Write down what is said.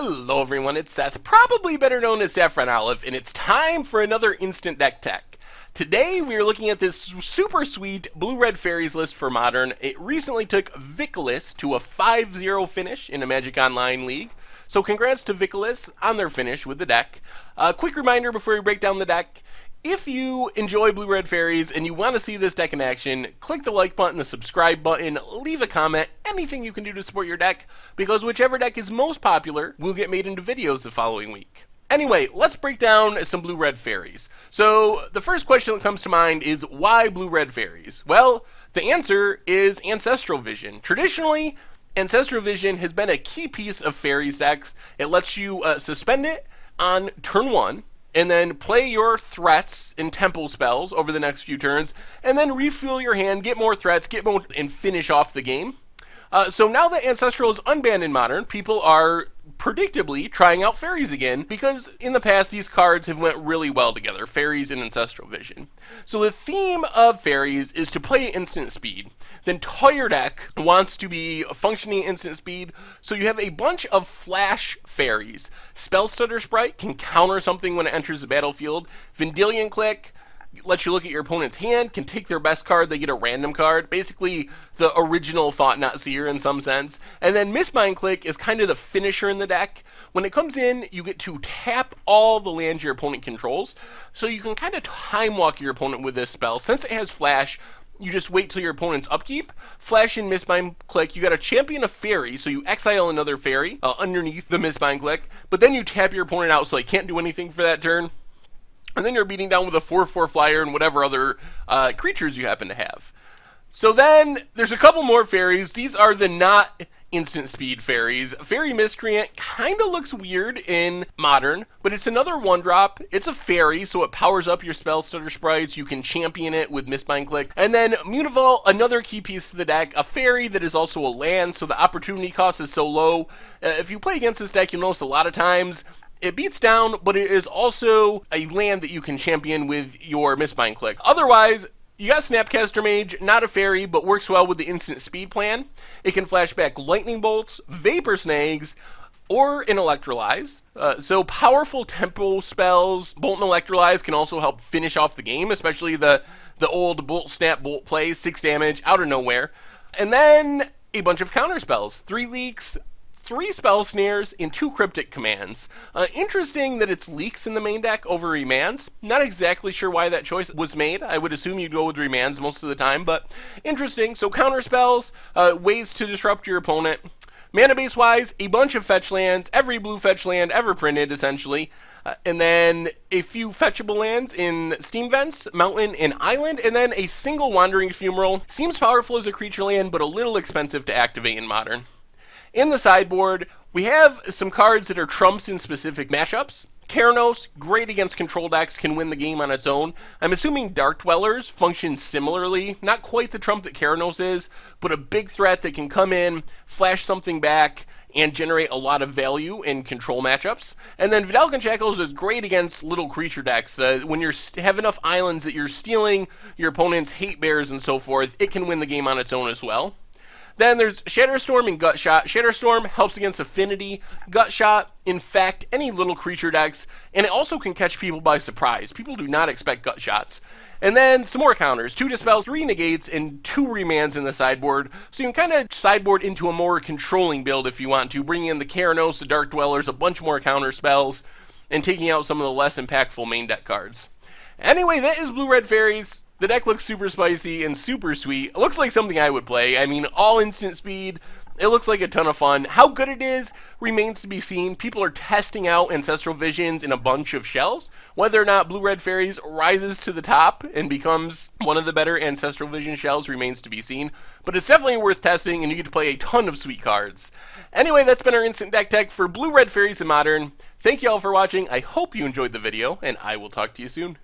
Hello everyone, it's Seth, probably better known as Saffron Olive, and it's time for another Instant Deck Tech. Today we are looking at this super sweet Blue-Red Fairies list for Modern. It recently took Vicolis to a 5-0 finish in a Magic Online League, so congrats to Vicolis on their finish with the deck. A quick reminder before we break down the deck. If you enjoy Blue-Red Fairies and you want to see this deck in action, click the like button, the subscribe button, leave a comment, anything you can do to support your deck, because whichever deck is most popular will get made into videos the following week. Anyway, let's break down some Blue-Red Fairies. So, the first question that comes to mind is, why Blue-Red Fairies? Well, the answer is Ancestral Vision. Traditionally, Ancestral Vision has been a key piece of Fairies decks. It lets you suspend it on turn 1, and then play your threats and tempo spells over the next few turns, and then refuel your hand, get more threats, get more, and finish off the game. So now that Ancestral is unbanned in Modern, people are predictably trying out Fairies again, because in the past these cards have went really well together, Fairies and Ancestral Vision. So the theme of Fairies is to play instant speed. The entire deck wants to be functioning instant speed, so you have a bunch of flash Fairies. Spell Stutter Sprite can counter something when it enters the battlefield. Vendilion Click lets you look at your opponent's hand, can take their best card, they get a random card. Basically, the original Thought-Knot Seer in some sense. And then Mistbind Click is kind of the finisher in the deck. When it comes in, you get to tap all the lands your opponent controls, so you can kind of time walk your opponent with this spell. Since it has flash, you just wait till your opponent's upkeep, flash in Mistbind Click, you got to champion a fairy, so you exile another fairy underneath the Mistbind Click, but then you tap your opponent out so they can't do anything for that turn. And then you're beating down with a 4/4 flyer and whatever other creatures you happen to have. So then, there's a couple more Fairies. These are the not instant speed Fairies. Fairy Miscreant kind of looks weird in Modern, but it's another 1-drop. It's a Fairy, so it powers up your Spell Stutter Sprites. You can champion it with Mistbind Click. And then Mutavault, another key piece to the deck. A Fairy that is also a land, so the opportunity cost is so low. If you play against this deck, you'll notice a lot of times it beats down, but it is also a land that you can champion with your Mistbind Click. Otherwise, you got Snapcaster Mage, not a Fairy, but works well with the instant speed plan. It can flash back Lightning Bolts, Vapor Snags, or an Electrolyze. So powerful tempo spells, Bolt and Electrolyze can also help finish off the game, especially the old Bolt Snap Bolt play, 6 damage, out of nowhere. And then a bunch of counter spells, 3 leaks, 3 spell snares, and 2 cryptic commands. Interesting that it's leaks in the main deck over remands. Not exactly sure why that choice was made. I would assume you'd go with remands most of the time, but interesting. So counter spells, ways to disrupt your opponent. Mana base wise, a bunch of fetch lands, every blue fetch land ever printed essentially. And then a few fetchable lands in Steam Vents, Mountain, and Island, and then a single Wandering Fumarole. Seems powerful as a creature land, but a little expensive to activate in Modern. In the sideboard, we have some cards that are trumps in specific matchups. Keranos, great against control decks, can win the game on its own. I'm assuming Dark Dwellers function similarly. Not quite the trump that Keranos is, but a big threat that can come in, flash something back, and generate a lot of value in control matchups. And then Vidalcan Shackles is great against little creature decks. When you have enough islands that you're stealing your opponent's hate bears and so forth, it can win the game on its own as well. Then there's Shatterstorm and Gutshot. Shatterstorm helps against Affinity. Gutshot, infect any little creature decks, and it also can catch people by surprise. People do not expect Gutshots. And then some more counters. 2 Dispels, 3 Negates, and 2 Remands in the sideboard. So you can kind of sideboard into a more controlling build if you want to, bringing in the Keranos, the Dark Dwellers, a bunch more counter spells, and taking out some of the less impactful main deck cards. Anyway, that is Blue-Red Fairies. The deck looks super spicy and super sweet. It looks like something I would play. I mean, all instant speed. It looks like a ton of fun. How good it is remains to be seen. People are testing out Ancestral Visions in a bunch of shells. Whether or not Blue-Red Fairies rises to the top and becomes one of the better Ancestral Vision shells remains to be seen. But it's definitely worth testing, and you get to play a ton of sweet cards. Anyway, that's been our Instant Deck Tech for Blue-Red Fairies in Modern. Thank you all for watching. I hope you enjoyed the video, and I will talk to you soon.